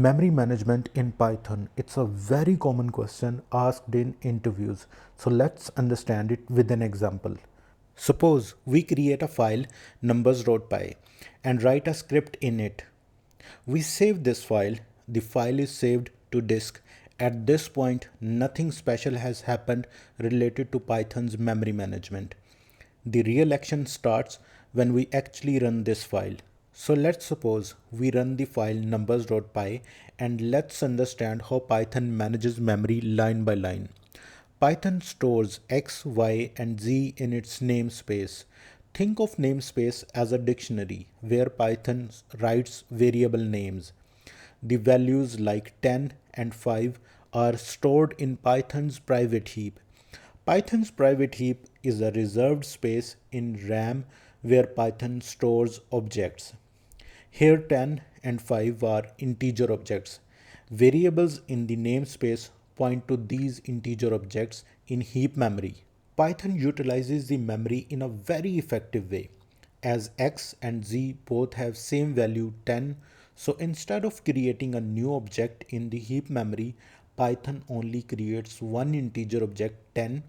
Memory management in Python. It's a very common question asked in interviews. So let's understand it with an example. Suppose we create a file numbers.py and write a script in it. We save this file. The file is saved to disk. At this point, nothing special has happened related to Python's memory management. The real action starts when we actually run this file. So let's suppose we run the file numbers.py and let's understand how Python manages memory line by line. Python stores x, y, and z in its namespace. Think of namespace as a dictionary where Python writes variable names. The values like 10 and 5 are stored in Python's private heap. Python's private heap is a reserved space in RAM where Python stores objects. Here 10 and 5 are integer objects. Variables in the namespace point to these integer objects in heap memory. Python utilizes the memory in a very effective way. As x and z both have same value 10, so instead of creating a new object in the heap memory, Python only creates one integer object 10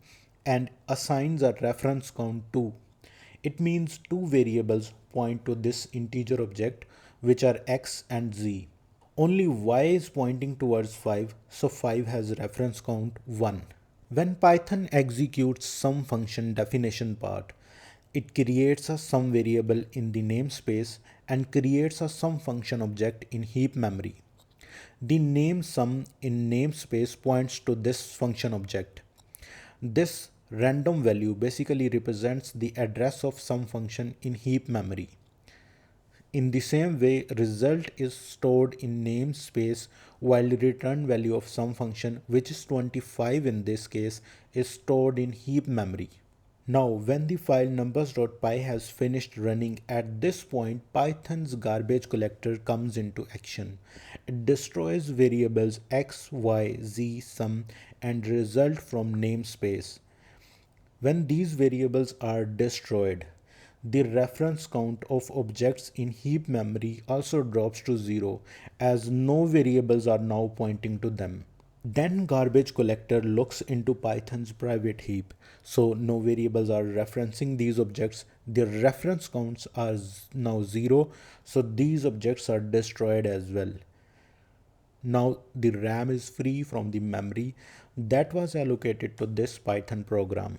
and assigns a reference count 2. It means two variables point to this integer object, which are x and z. Only y is pointing towards 5, so 5 has reference count 1. When Python executes sum function definition part, it creates a sum variable in the namespace and creates a sum function object in heap memory. The name sum in namespace points to this function object. This random value basically represents the address of some function in heap memory. In the same way, result is stored in namespace while the return value of some function, which is 25 in this case, is stored in heap memory. Now, when the file numbers.py has finished running, at this point, Python's garbage collector comes into action. It destroys variables x, y, z, sum, and result from namespace. When these variables are destroyed, the reference count of objects in heap memory also drops to 0 as no variables are now pointing to them. Then garbage collector looks into Python's private heap. So no variables are referencing these objects. Their reference counts are now 0. So these objects are destroyed as well. Now the RAM is free from the memory that was allocated to this Python program.